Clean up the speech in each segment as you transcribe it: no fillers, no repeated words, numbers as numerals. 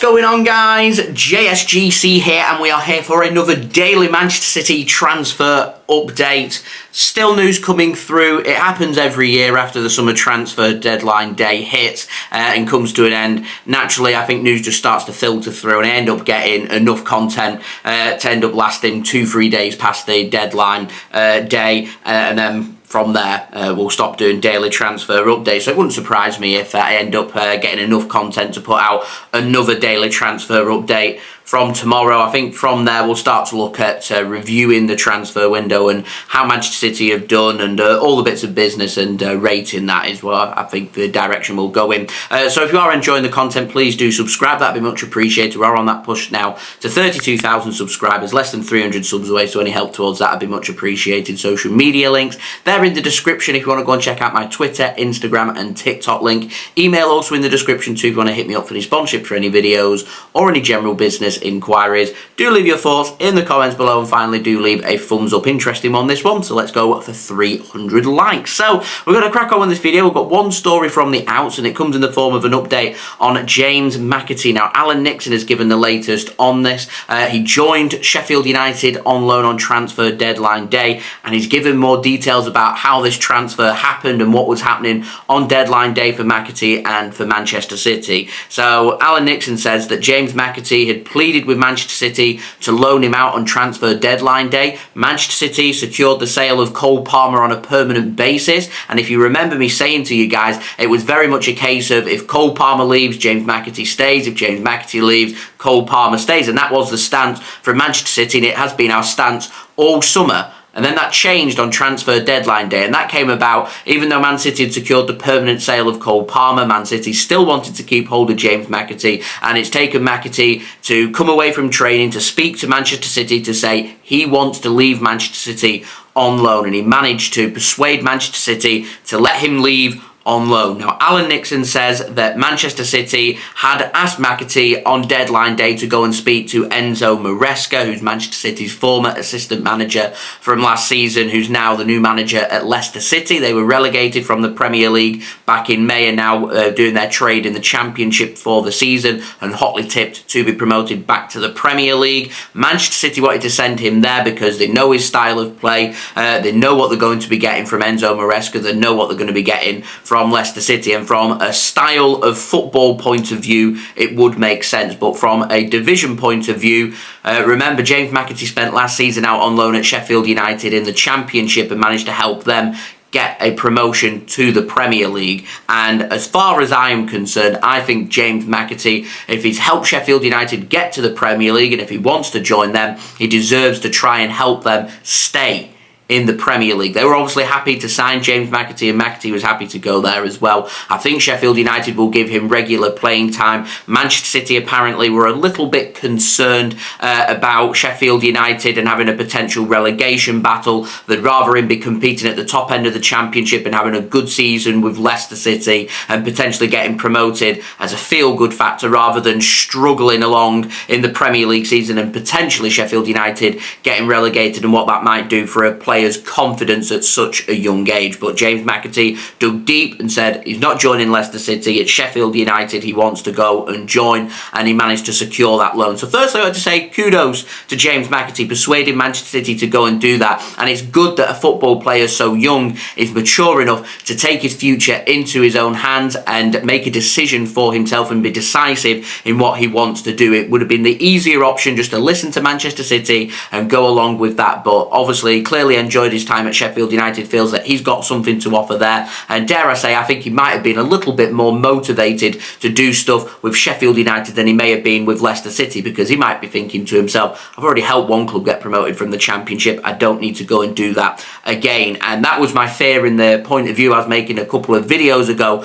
going on, guys? JSGC here, and we are here for another daily Manchester City transfer update. Still news coming through. It happens every year after the summer transfer deadline day hits and comes to an end. Naturally, I think news just starts to filter through, and I end up getting enough content to end up lasting 2-3 days past the deadline day, and then from there, we'll stop doing daily transfer updates. So it wouldn't surprise me if I end up getting enough content to put out another daily transfer update from tomorrow. I think from there we'll start to look at reviewing the transfer window and how Manchester City have done, and all the bits of business, and rating that is what I think the direction will go in. So if you are enjoying the content, please do subscribe. That'd be much appreciated. We're on that push now to 32,000 subscribers, less than 300 subs away, so any help towards that would be much appreciated. Social media links, they're in the description if you want to go and check out my Twitter, Instagram and TikTok link. Email also in the description too if you want to hit me up for any sponsorship for any videos or any general business inquiries. Do leave your thoughts in the comments below, and finally do leave a thumbs up. Interesting on this one, so let's go for 300 likes. So we're going to crack on with this video. We've got one story from the outs, and it comes in the form of an update on James McAtee. Now, Alan Nixon has given the latest on this. He joined Sheffield United on loan on transfer deadline day, and he's given more details about how this transfer happened and what was happening on deadline day for McAtee and for Manchester City. So Alan Nixon says that James McAtee had pleaded with Manchester City to loan him out on transfer deadline day. Manchester City secured the sale of Cole Palmer on a permanent basis, and if you remember me saying to you guys, it was very much a case of if Cole Palmer leaves, James McAtee stays. If James McAtee leaves, Cole Palmer stays, and that was the stance from Manchester City, and it has been our stance all summer. And then that changed on transfer deadline day, and that came about even though Man City had secured the permanent sale of Cole Palmer. Man City still wanted to keep hold of James McAtee, and it's taken McAtee to come away from training to speak to Manchester City to say he wants to leave Manchester City on loan, and he managed to persuade Manchester City to let him leave on loan. Now, Alan Nixon says that Manchester City had asked McAtee on deadline day to go and speak to Enzo Maresca, who's Manchester City's former assistant manager from last season, who's now the new manager at Leicester City. They were relegated from the Premier League back in May, and now doing their trade in the Championship for the season, and hotly tipped to be promoted back to the Premier League. Manchester City wanted to send him there because they know his style of play, they know what they're going to be getting from Enzo Maresca, they know what they're going to be getting from Leicester City, and from a style of football point of view it would make sense. But from a division point of view, remember James McAtee spent last season out on loan at Sheffield United in the Championship and managed to help them get a promotion to the Premier League. And as far as I am concerned, I think James McAtee, if he's helped Sheffield United get to the Premier League, and if he wants to join them, he deserves to try and help them stay in the Premier League. They were obviously happy to sign James McAtee, and McAtee was happy to go there as well. I think Sheffield United will give him regular playing time. Manchester City apparently were a little bit concerned about Sheffield United and having a potential relegation battle. They'd rather him be competing at the top end of the Championship and having a good season with Leicester City and potentially getting promoted as a feel-good factor, rather than struggling along in the Premier League season and potentially Sheffield United getting relegated, and what that might do for a player's confidence at such a young age. But James McAtee dug deep and said he's not joining Leicester City, it's Sheffield United he wants to go and join, and he managed to secure that loan. So firstly, I want to say kudos to James McAtee persuading Manchester City to go and do that, and it's good that a football player so young is mature enough to take his future into his own hands and make a decision for himself and be decisive in what he wants to do. It would have been the easier option just to listen to Manchester City and go along with that, but obviously clearly enjoyed his time at Sheffield United, feels that he's got something to offer there, and dare I say, I think he might have been a little bit more motivated to do stuff with Sheffield United than he may have been with Leicester City, because he might be thinking to himself, I've already helped one club get promoted from the Championship, I don't need to go and do that again. And that was my fear in the point of view I was making a couple of videos ago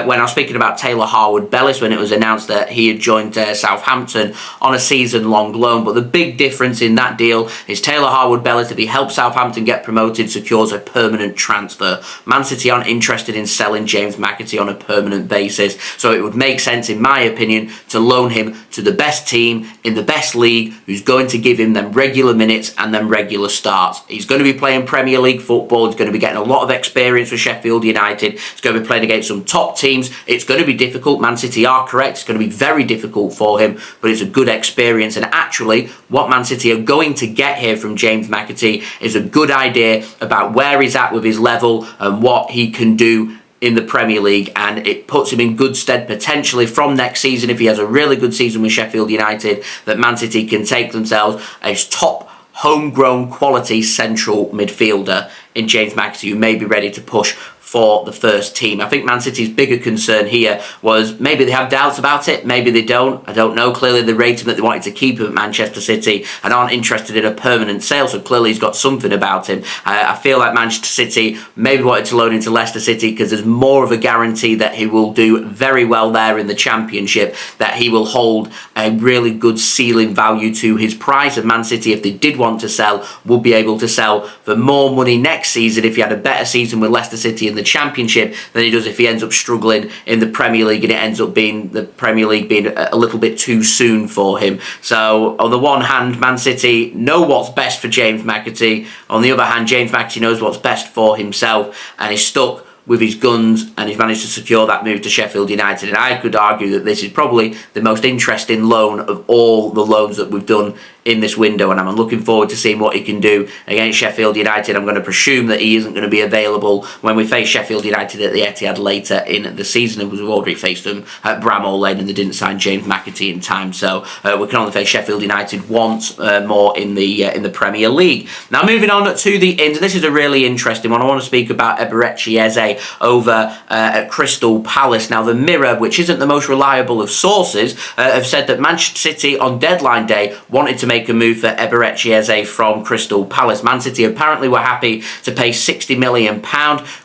when I was speaking about Taylor Harwood-Bellis, when it was announced that he had joined Southampton on a season-long loan. But the big difference in that deal is Taylor Harwood-Bellis, if he helps Southampton Southampton get promoted secures a permanent transfer. Man City aren't interested in selling James McAtee on a permanent basis, so it would make sense, in my opinion, to loan him to the best team in the best league, who's going to give him them regular minutes and them regular starts. He's going to be playing Premier League football. He's going to be getting a lot of experience with Sheffield United. He's going to be playing against some top teams. It's going to be difficult. Man City are correct. It's going to be very difficult for him, but it's a good experience. And actually, what Man City are going to get here from James McAtee is a good idea about where he's at with his level and what he can do in the Premier League, and it puts him in good stead potentially from next season if he has a really good season with Sheffield United, that Man City can take themselves a top homegrown quality central midfielder in James McAtee, who may be ready to push for the first team. I think Man City's bigger concern here was maybe they have doubts about it, maybe they don't. I don't know. Clearly they rate him that they wanted to keep him at Manchester City and aren't interested in a permanent sale, so clearly he's got something about him. I feel like Manchester City maybe wanted to loan him to Leicester City because there's more of a guarantee that he will do very well there in the Championship, that he will hold a really good ceiling value to his price. And Man City, if they did want to sell, will be able to sell for more money next season if he had a better season with Leicester City in the Championship than he does if he ends up struggling in the Premier League, and it ends up being the Premier League being a little bit too soon for him. So on the one hand, Man City know what's best for James McAtee. On the other hand, James McAtee knows what's best for himself and is stuck with his guns, and he's managed to secure that move to Sheffield United. And I could argue that this is probably the most interesting loan of all the loans that we've done in this window, and I'm looking forward to seeing what he can do against Sheffield United. I'm going to presume that he isn't going to be available when we face Sheffield United at the Etihad later in the season, because we've already faced them at Bramall Lane and they didn't sign James McAtee in time, so we can only face Sheffield United once more in the Premier League. Now moving on to the ins, this is a really interesting one. I want to speak about Eberechi Eze over at Crystal Palace. Now the Mirror, which isn't the most reliable of sources, have said that Manchester City on deadline day wanted to make a move for Eberechi Eze from Crystal Palace. Man City apparently were happy to pay £60 million.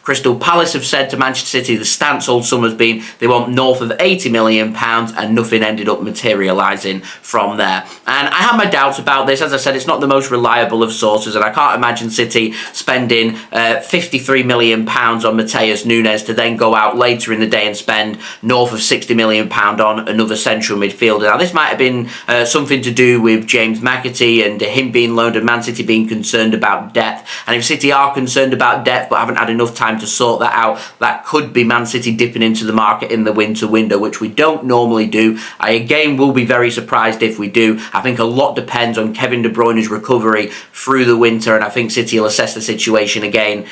Crystal Palace have said to Manchester City the stance all summer's been they want north of £80 million, and nothing ended up materialising from there. And I have my doubts about this. As I said, it's not the most reliable of sources, and I can't imagine City spending £53 million on Mateus Nunes to then go out later in the day and spend north of £60 million on another central midfielder. Now this might have been something to do with James McAtee and him being loaned and Man City being concerned about depth. And if City are concerned about depth but haven't had enough time to sort that out, that could be Man City dipping into the market in the winter window, which we don't normally do. I again will be very surprised if we do. I think a lot depends on Kevin De Bruyne's recovery through the winter, and I think City will assess the situation again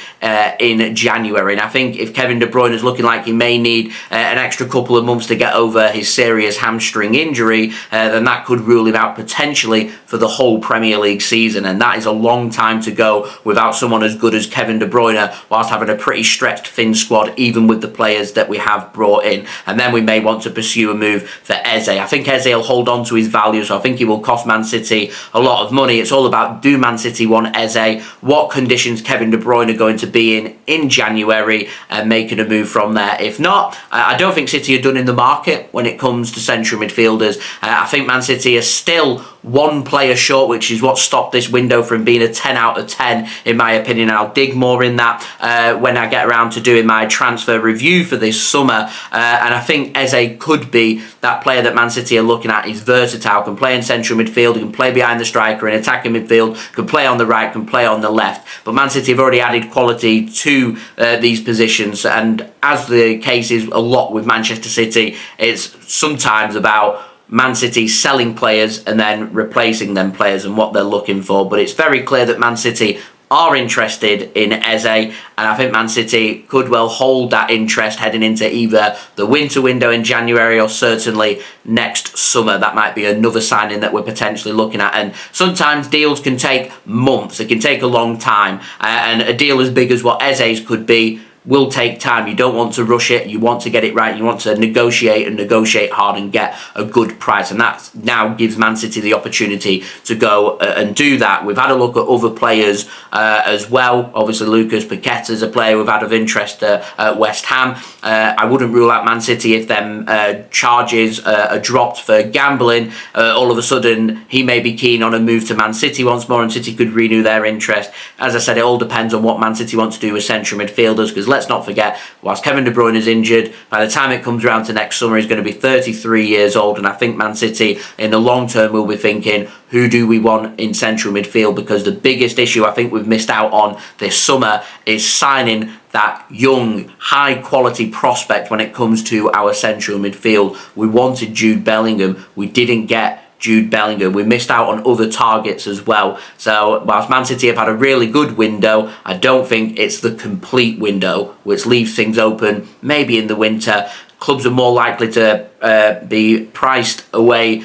in January. And I think if Kevin De Bruyne is looking like he may need an extra couple of months to get over his serious hamstring injury, then that could rule him out potentially for the whole Premier League season, and that is a long time to go without someone as good as Kevin De Bruyne, whilst having a pretty stretched thin squad even with the players that we have brought in. And then we may want to pursue a move for Eze. I think Eze will hold on to his value, so I think he will cost Man City a lot of money. It's all about, do Man City want Eze, what conditions Kevin De Bruyne are going to be in January, and making a move from there. If not, I don't think City are done in the market when it comes to central midfielders. I think Man City are still one player short, which is what stopped this window from being a 10 out of 10 in my opinion. I'll dig more in that when I get around to doing my transfer review for this summer, and I think Eze could be that player that Man City are looking at. He's versatile, can play in central midfield, can play behind the striker in attacking midfield, can play on the right, can play on the left, but Man City have already added quality to these positions, and as the case is a lot with Manchester City, it's sometimes about Man City selling players and then replacing them players and what they're looking for. But it's very clear that Man City are interested in Eze, and I think Man City could well hold that interest heading into either the winter window in January or certainly next summer. That might be another signing that we're potentially looking at, and sometimes deals can take months, it can take a long time, and a deal as big as what Eze's could be will take time. You don't want to rush it. You want to get it right. You want to negotiate hard and get a good price. And that now gives Man City the opportunity to go and do that. We've had a look at other players as well. Obviously, Lucas Paqueta is a player we've had of interest at West Ham. I wouldn't rule out Man City if them charges are dropped for gambling. All of a sudden, he may be keen on a move to Man City once more, and City could renew their interest. As I said, it all depends on what Man City want to do with central midfielders, because let's not forget, whilst Kevin De Bruyne is injured, by the time it comes around to next summer, he's going to be 33 years old, and I think Man City, in the long term, will be thinking, who do we want in central midfield? Because the biggest issue I think we've missed out on this summer is signing that young, high-quality prospect when it comes to our central midfield. We wanted Jude Bellingham. We didn't get Jude Bellingham. We missed out on other targets as well. So whilst Man City have had a really good window, I don't think it's the complete window, which leaves things open maybe in the winter. Clubs are more likely to be priced away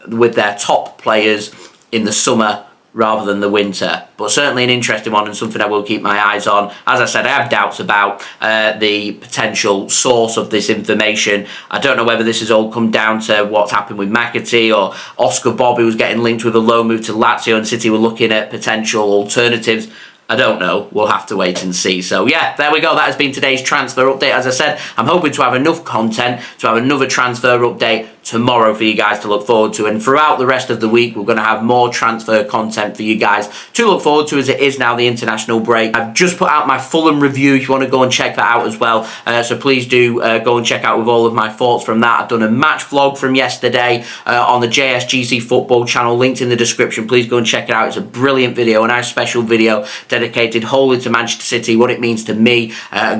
with their top players in the summer rather than the winter. But certainly an interesting one and something I will keep my eyes on. As I said, I have doubts about the potential source of this information. I don't know whether this has all come down to what's happened with McAtee or Oscar Bob, who was getting linked with a loan move to Lazio, and City were looking at potential alternatives. I don't know. We'll have to wait and see. So yeah, there we go. That has been today's transfer update. As I said, I'm hoping to have enough content to have another transfer update tomorrow for you guys to look forward to. And throughout the rest of the week, we're going to have more transfer content for you guys to look forward to, as it is now the international break. I've just put out my Fulham review if you want to go and check that out as well. So please do go and check out with all of my thoughts from that. I've done a match vlog from yesterday on the JSGC football channel, linked in the description. Please go and check it out. It's a brilliant video, a nice special video dedicated wholly to Manchester City, what it means to me,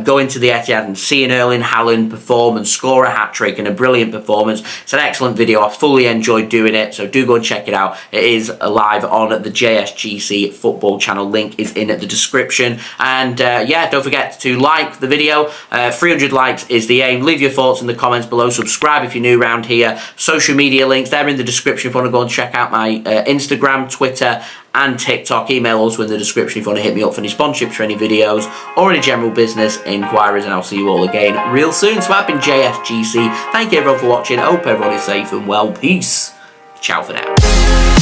going to the Etihad and seeing Erling Haaland perform and score a hat-trick and a brilliant performance. It's an excellent video. I fully enjoyed doing it, so do go and check it out. It is live on the JSGC football channel. Link is in the description. And yeah, don't forget to like the video. 300 likes is the aim. Leave your thoughts in the comments below. Subscribe if you're new around here. Social media links, they're in the description if you want to go and check out my Instagram, Twitter and TikTok. Email also in the description if you want to hit me up for any sponsorships for any videos or any general business inquiries, and I'll see you all again real soon. So I've been JSGC. Thank you everyone for watching. I hope everyone is safe and well. Peace. Ciao for now.